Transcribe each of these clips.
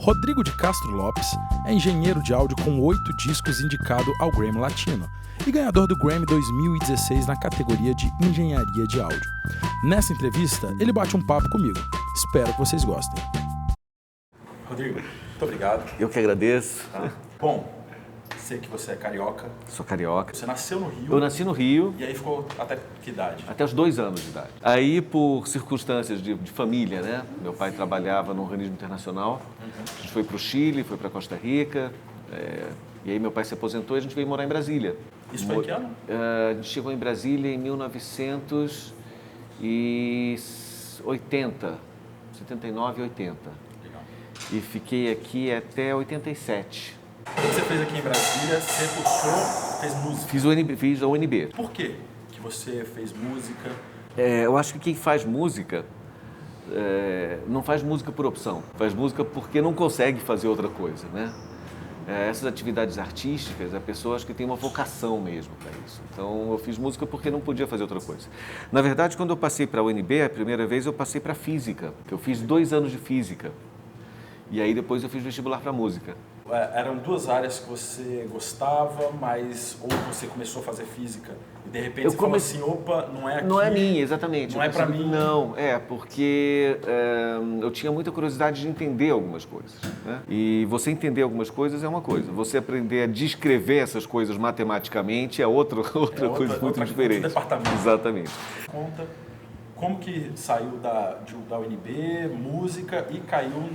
Rodrigo de Castro Lopes é engenheiro de áudio com 8 discos indicado ao Grammy Latino e ganhador do Grammy 2016 na categoria de Engenharia de Áudio. Nessa entrevista, ele bate um papo comigo. Espero que vocês gostem. Rodrigo, muito obrigado. Eu que agradeço. Bom, sei que você é carioca. Sou carioca. Você nasceu no Rio. Eu nasci no Rio. E aí ficou até que idade? Até os 2 anos de idade. Aí, por circunstâncias de família, né? Meu pai trabalhava no organismo internacional. A gente foi para o Chile, foi para Costa Rica. E aí meu pai se aposentou e a gente veio morar em Brasília. Isso foi em que ano? A gente chegou em Brasília em 1980. 79 e 80. Legal. E fiquei aqui até 87. O que você fez aqui em Brasília? Você tocou, fez música? Fiz a UNB. Por quê que você fez música? Eu acho que quem faz música não faz música por opção, faz música porque não consegue fazer outra coisa, né? Essas atividades artísticas, a pessoa acho que tem uma vocação mesmo para isso. Então eu fiz música porque não podia fazer outra coisa. Na verdade, quando eu passei para a UNB, a primeira vez eu passei para física, que eu fiz 2 anos de física. E aí depois eu fiz vestibular para música. Eram 2 áreas que você gostava, mas ou você começou a fazer física e de repente você falou assim, opa, não é aqui. Não é minha, exatamente. Não é para mim. Não, porque eu tinha muita curiosidade de entender algumas coisas, né? E você entender algumas coisas é uma coisa, você aprender a descrever essas coisas matematicamente é outra coisa muito diferente. Outro departamento. Exatamente. Conta como que saiu da UNB, música, e caiu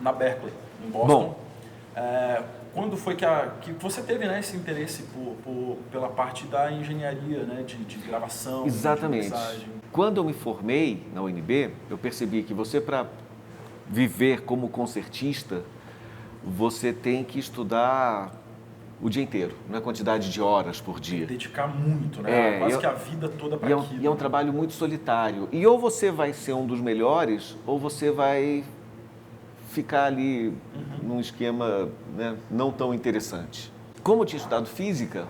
na Berklee, em Boston. Bom, quando foi que você teve, né, esse interesse pela parte da engenharia, né, de gravação? Exatamente. De mixagem? Quando eu me formei na UNB, eu percebi que você, para viver como concertista, você tem que estudar o dia inteiro, na quantidade de horas por dia. Dedicar muito, né? Quase que a vida toda para aquilo. E é um trabalho muito solitário. E ou você vai ser um dos melhores, ou você vai ficar ali num esquema, né, não tão interessante. Como eu tinha estudado física,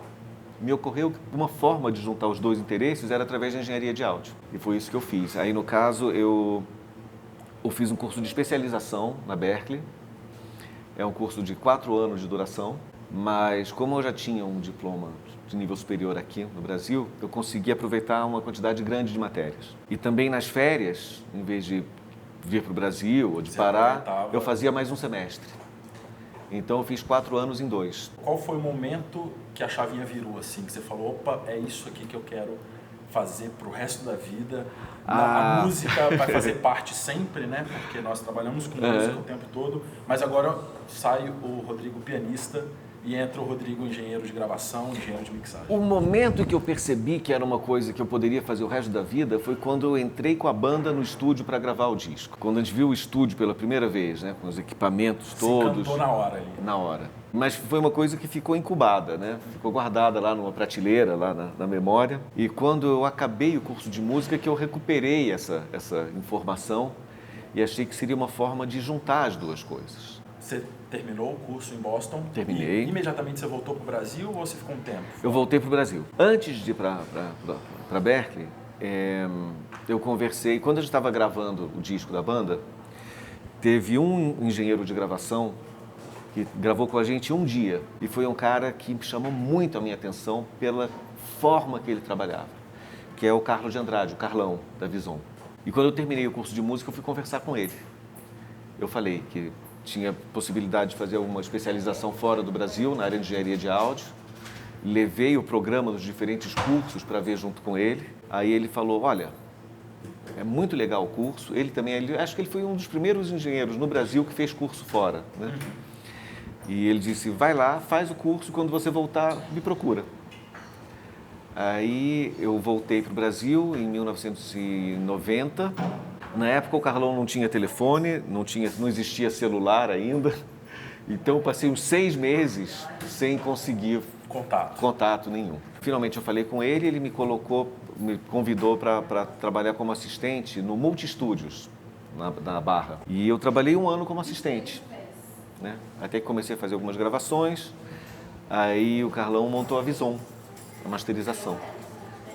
me ocorreu que uma forma de juntar os 2 interesses era através da engenharia de áudio. E foi isso que eu fiz. Aí, no caso, eu fiz um curso de especialização na Berklee. É um curso de 4 anos de duração, mas como eu já tinha um diploma de nível superior aqui no Brasil, eu consegui aproveitar uma quantidade grande de matérias. E também nas férias, em vez de vir para o Brasil ou de parar, eu fazia mais um semestre. Então eu fiz 4 anos em 2. Qual foi o momento que a chavinha virou assim, que você falou, opa, é isso aqui que eu quero fazer pro resto da vida? A música vai fazer parte sempre, né? Porque nós trabalhamos com música o tempo todo, mas agora sai o Rodrigo pianista e entra o Rodrigo engenheiro de gravação, engenheiro de mixagem. O momento que eu percebi que era uma coisa que eu poderia fazer o resto da vida foi quando eu entrei com a banda no estúdio para gravar o disco. Quando a gente viu o estúdio pela primeira vez, né, com os equipamentos todos. Você cantou na hora ali. Na hora. Mas foi uma coisa que ficou incubada, né? Ficou guardada lá numa prateleira, lá na memória. E quando eu acabei o curso de música que eu recuperei essa informação e achei que seria uma forma de juntar as 2 coisas. Você terminou o curso em Boston? Terminei. E imediatamente você voltou para o Brasil ou você ficou um tempo? Eu voltei para o Brasil. Antes de ir para Berklee, eu conversei... Quando a gente estava gravando o disco da banda, teve um engenheiro de gravação que gravou com a gente um dia. E foi um cara que chamou muito a minha atenção pela forma que ele trabalhava, que é o Carlos de Andrade, o Carlão, da Vison. E quando eu terminei o curso de música, eu fui conversar com ele. Eu falei que tinha possibilidade de fazer uma especialização fora do Brasil, na área de engenharia de áudio. Levei o programa dos diferentes cursos para ver junto com ele. Aí ele falou, olha, é muito legal o curso. Ele também, acho que ele foi um dos primeiros engenheiros no Brasil que fez curso fora, né? E ele disse, vai lá, faz o curso, quando você voltar, me procura. Aí eu voltei para o Brasil em 1990. Na época o Carlão não tinha telefone, não existia celular ainda. Então eu passei uns 6 meses sem conseguir contato nenhum. Finalmente eu falei com ele, ele me convidou para trabalhar como assistente no Multi Studios, na Barra. E eu trabalhei 1 ano como assistente, né? Até que comecei a fazer algumas gravações. Aí o Carlão montou a Vison, a masterização.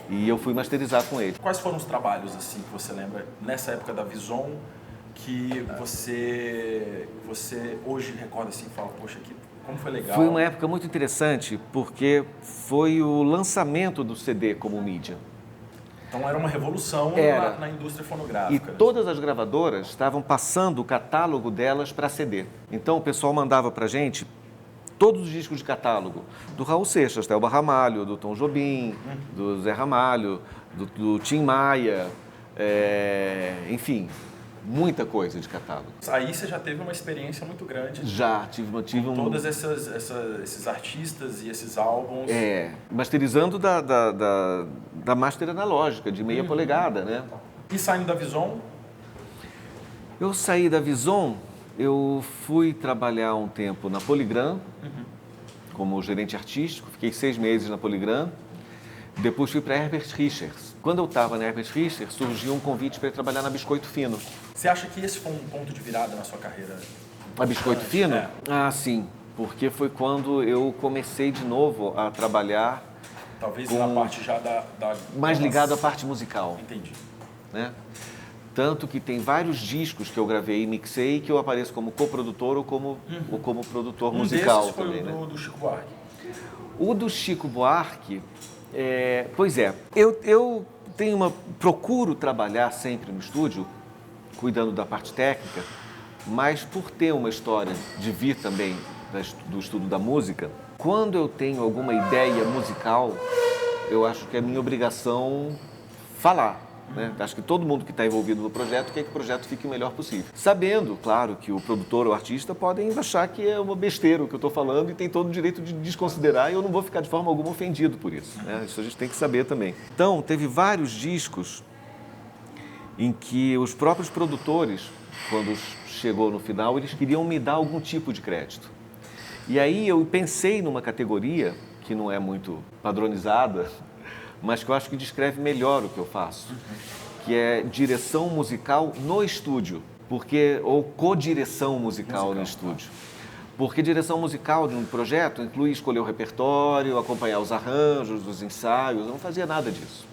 E eu fui masterizar com ele. Quais foram os trabalhos assim que você lembra nessa época da Vison que você você hoje recorda assim e fala, poxa, como foi legal? Foi uma época muito interessante porque foi o lançamento do CD como mídia. Então era uma revolução na indústria fonográfica. E todas as gravadoras estavam passando o catálogo delas para CD. Então o pessoal mandava para a gente todos os discos de catálogo, do Raul Seixas, Thelba Ramalho, do Tom Jobim, do Zé Ramalho, do Tim Maia, enfim, muita coisa de catálogo. Aí você já teve uma experiência muito grande. Já, tive todos esses artistas e esses álbuns. Masterizando da master analógica, de meia polegada, né? E saindo da Vison? Eu saí da Vison, eu fui trabalhar um tempo na Polygram, como gerente artístico, fiquei 6 meses na Polygram. Depois fui para Herbert Richards. Quando eu estava na Herbert Richards, surgiu um convite para ir trabalhar na Biscoito Fino. Você acha que esse foi um ponto de virada na sua carreira? A Biscoito Fino? Ah, sim. Porque foi quando eu comecei de novo a trabalhar... Talvez na parte já mais ligado à parte musical. Entendi. Né? Tanto que tem vários discos que eu gravei e mixei que eu apareço como coprodutor ou como produtor musical também. Foi o do Chico Buarque. O do Chico Buarque... pois é, eu procuro trabalhar sempre no estúdio, cuidando da parte técnica, mas por ter uma história de vir também do estudo da música, quando eu tenho alguma ideia musical, eu acho que é minha obrigação falar. Né? Acho que todo mundo que está envolvido no projeto quer que o projeto fique o melhor possível. Sabendo, claro, que o produtor ou o artista podem achar que é uma besteira o que eu estou falando e tem todo o direito de desconsiderar e eu não vou ficar de forma alguma ofendido por isso. Né? Isso a gente tem que saber também. Então, teve vários discos em que os próprios produtores, quando chegou no final, eles queriam me dar algum tipo de crédito. E aí eu pensei numa categoria que não é muito padronizada, mas que eu acho que descreve melhor o que eu faço, que é direção musical no estúdio, ou co-direção musical no estúdio. Porque direção musical de um projeto inclui escolher o repertório, acompanhar os arranjos, os ensaios, eu não fazia nada disso.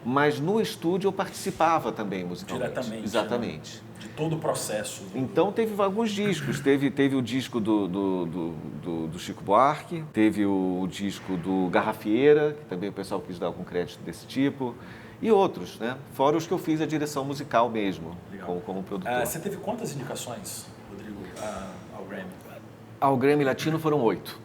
Mas no estúdio eu participava também musicalmente. Diretamente. Exatamente. Né? De todo o processo. Então teve alguns discos, teve o disco do Chico Buarque, teve o disco do Garrafieira, que também o pessoal quis dar algum crédito desse tipo, e outros, né? Fora os que eu fiz a direção musical mesmo, como produtor. Você teve quantas indicações, Rodrigo, ao Grammy? Ao Grammy Latino foram 8.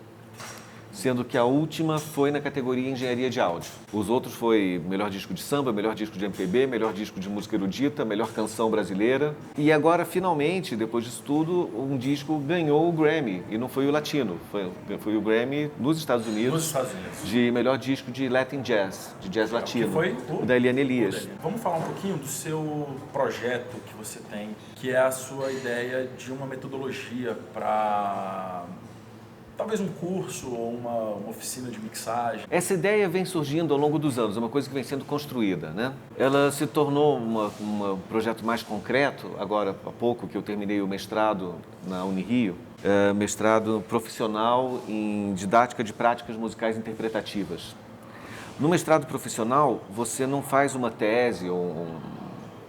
Sendo que a última foi na categoria Engenharia de Áudio. Os outros foi melhor disco de samba, melhor disco de MPB, melhor disco de música erudita, melhor canção brasileira. E agora, finalmente, depois disso tudo, um disco ganhou o Grammy, e não foi o Latino, foi o Grammy nos Estados Unidos, de melhor disco de Latin Jazz, de jazz latino, que foi o da Eliane Elias. Vamos falar um pouquinho do seu projeto que você tem, que é a sua ideia de uma metodologia para... talvez um curso ou uma oficina de mixagem. Essa ideia vem surgindo ao longo dos anos, é uma coisa que vem sendo construída, né? Ela se tornou um projeto mais concreto, agora há pouco que eu terminei o mestrado na Unirio, mestrado profissional em didática de práticas musicais interpretativas. No mestrado profissional, você não faz uma tese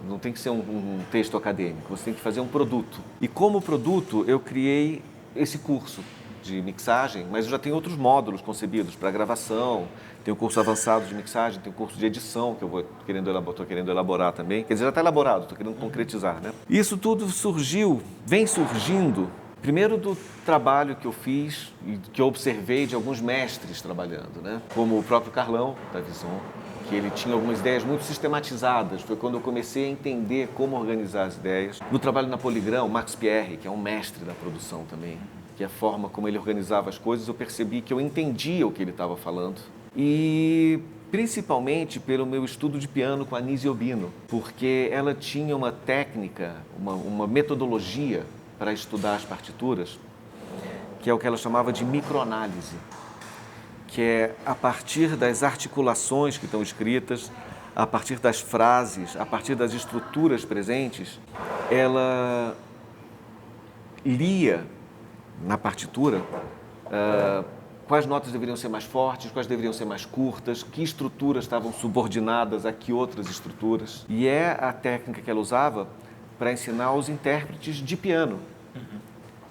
não tem que ser um texto acadêmico, você tem que fazer um produto. E como produto, eu criei esse curso de mixagem, mas eu já tenho outros módulos concebidos para gravação, tem o curso avançado de mixagem, tem o curso de edição que eu estou querendo elaborar também. Quer dizer, já está elaborado, estou querendo concretizar, né? Isso tudo vem surgindo, primeiro do trabalho que eu fiz e que eu observei de alguns mestres trabalhando, né? Como o próprio Carlão, da Vison, que ele tinha algumas ideias muito sistematizadas. Foi quando eu comecei a entender como organizar as ideias. No trabalho na Polygram, o Max Pierre, que é um mestre da produção também, que é a forma como ele organizava as coisas, eu percebi que eu entendia o que ele estava falando. E principalmente pelo meu estudo de piano com a Anísia Obino, porque ela tinha uma técnica, uma metodologia para estudar as partituras, que é o que ela chamava de microanálise, que é a partir das articulações que estão escritas, a partir das frases, a partir das estruturas presentes, ela lia na partitura quais notas deveriam ser mais fortes, quais deveriam ser mais curtas, que estruturas estavam subordinadas a que outras estruturas. E é a técnica que ela usava para ensinar os intérpretes de piano.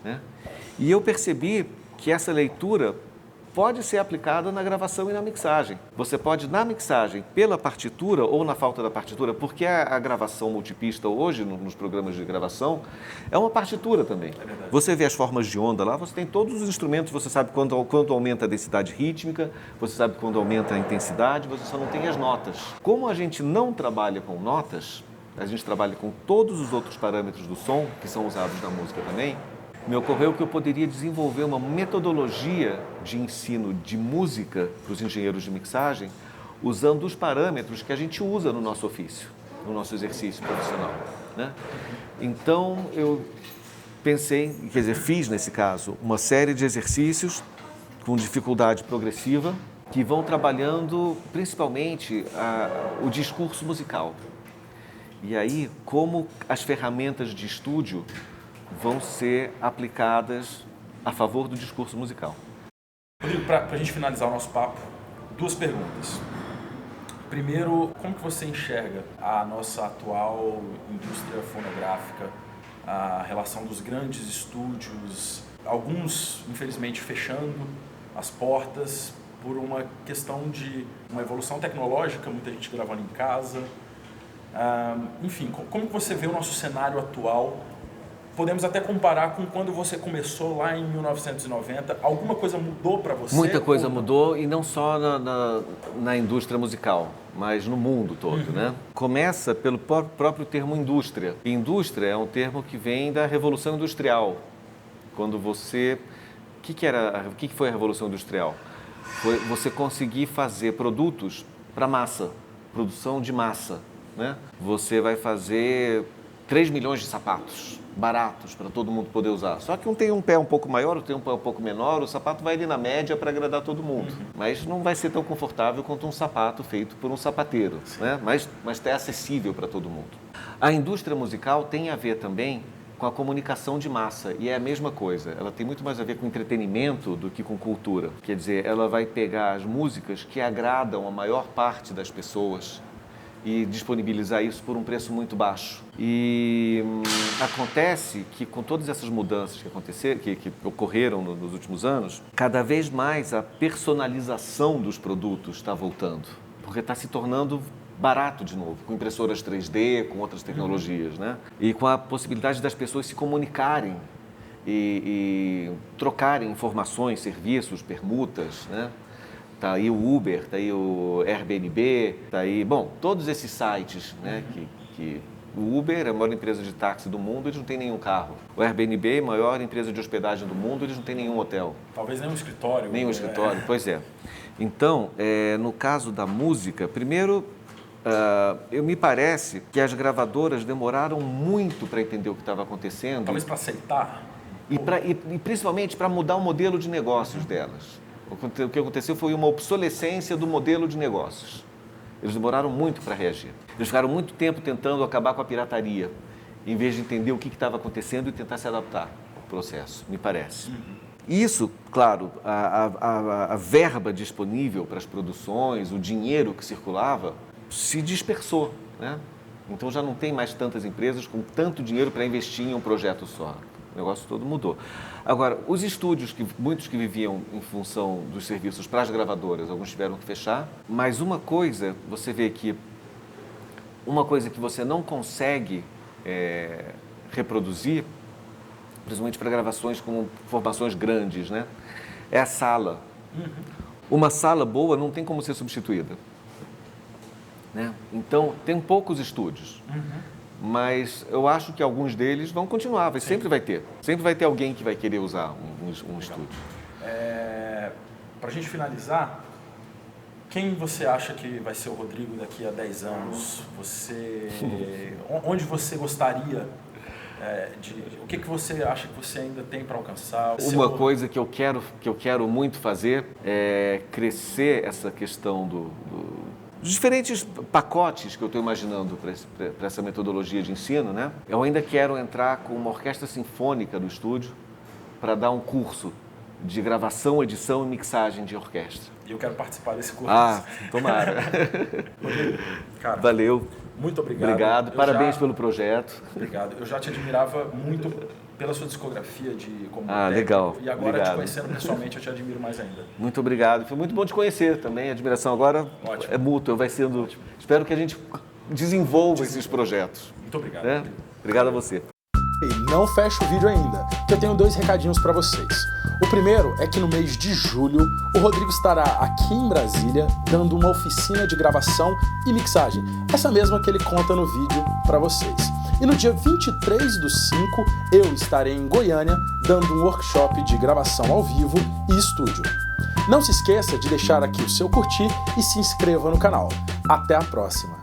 né? E eu percebi que essa leitura pode ser aplicada na gravação e na mixagem. Você pode, na mixagem, pela partitura ou na falta da partitura, porque a gravação multipista hoje, nos programas de gravação, é uma partitura também. Você vê as formas de onda lá, você tem todos os instrumentos, você sabe quando aumenta a densidade rítmica, você sabe quando aumenta a intensidade, você só não tem as notas. Como a gente não trabalha com notas, a gente trabalha com todos os outros parâmetros do som, que são usados na música também, me ocorreu que eu poderia desenvolver uma metodologia de ensino de música para os engenheiros de mixagem, usando os parâmetros que a gente usa no nosso ofício, no nosso exercício profissional, né? Então, eu pensei, quer dizer, fiz nesse caso, uma série de exercícios com dificuldade progressiva, que vão trabalhando principalmente o discurso musical. E aí, como as ferramentas de estúdio vão ser aplicadas a favor do discurso musical. Rodrigo, para a gente finalizar o nosso papo, 2 perguntas. Primeiro, como que você enxerga a nossa atual indústria fonográfica, a relação dos grandes estúdios, alguns, infelizmente, fechando as portas por uma questão de uma evolução tecnológica, muita gente gravando em casa. Enfim, como que você vê o nosso cenário atual? Podemos até comparar com quando você começou lá em 1990. Alguma coisa mudou para você? Muita coisa mudou, e não só na indústria musical, mas no mundo todo, né? Começa pelo próprio termo indústria. Indústria é um termo que vem da Revolução Industrial. Quando você... O que foi a Revolução Industrial? Foi você conseguir fazer produtos para massa, produção de massa, né? Você vai fazer 3 milhões de sapatos baratos para todo mundo poder usar. Só que um tem um pé um pouco maior, outro tem um pé um pouco menor, o sapato vai ali na média para agradar todo mundo. Mas não vai ser tão confortável quanto um sapato feito por um sapateiro, né? Mas é acessível para todo mundo. A indústria musical tem a ver também com a comunicação de massa, e é a mesma coisa. Ela tem muito mais a ver com entretenimento do que com cultura. Quer dizer, ela vai pegar as músicas que agradam a maior parte das pessoas e disponibilizar isso por um preço muito baixo. E acontece que com todas essas mudanças que ocorreram nos últimos anos, cada vez mais a personalização dos produtos está voltando, porque está se tornando barato de novo, com impressoras 3D, com outras tecnologias, né? E com a possibilidade das pessoas se comunicarem e trocarem informações, serviços, permutas, né? Tá aí o Uber, tá aí o Airbnb, tá aí, bom, todos esses sites, né, que o Uber é a maior empresa de táxi do mundo, eles não têm nenhum carro. O Airbnb é a maior empresa de hospedagem do mundo, eles não têm nenhum hotel. Talvez nenhum escritório. Nenhum escritório, pois é. Então, no caso da música, primeiro, me parece que as gravadoras demoraram muito para entender o que estava acontecendo. Talvez para aceitar. E principalmente para mudar o modelo de negócios delas. O que aconteceu foi uma obsolescência do modelo de negócios. Eles demoraram muito para reagir. Eles ficaram muito tempo tentando acabar com a pirataria, em vez de entender o que estava acontecendo e tentar se adaptar ao processo, me parece. Isso, claro, a verba disponível para as produções, o dinheiro que circulava, se dispersou, né? Então já não tem mais tantas empresas com tanto dinheiro para investir em um projeto só. O negócio todo mudou. Agora, os estúdios, muitos que viviam em função dos serviços para as gravadoras, alguns tiveram que fechar, mas uma coisa, você vê que uma coisa que você não consegue reproduzir, principalmente para gravações com formações grandes, né? É a sala. Uma sala boa não tem como ser substituída, né? Então, tem poucos estúdios. Mas eu acho que alguns deles vão continuar, sempre vai ter. Sempre vai ter alguém que vai querer usar um estúdio. Para a gente finalizar, quem você acha que vai ser o Rodrigo daqui a 10 anos? Onde você gostaria o que você acha que você ainda tem para alcançar? Uma coisa que eu quero muito fazer é crescer essa questão dos diferentes pacotes que eu estou imaginando para essa metodologia de ensino, né? Eu ainda quero entrar com uma orquestra sinfônica do estúdio para dar um curso de gravação, edição e mixagem de orquestra. E eu quero participar desse curso. Tomara. Cara, valeu. Muito obrigado. Obrigado. Parabéns pelo projeto. Obrigado. Eu já te admirava muito pela sua discografia como técnico, legal. E agora obrigado. te conhecendo pessoalmente, eu te admiro mais ainda. Muito obrigado. Foi muito bom te conhecer também. A admiração agora é mútua, vai sendo... Ótimo. Espero que a gente desenvolva esses projetos. Muito obrigado. Né? Obrigado a você. E não fecha o vídeo ainda, que eu tenho 2 recadinhos para vocês. O primeiro é que no mês de julho, o Rodrigo estará aqui em Brasília dando uma oficina de gravação e mixagem, essa mesma que ele conta no vídeo para vocês. E no dia 23/5, eu estarei em Goiânia dando um workshop de gravação ao vivo e estúdio. Não se esqueça de deixar aqui o seu curtir e se inscreva no canal. Até a próxima!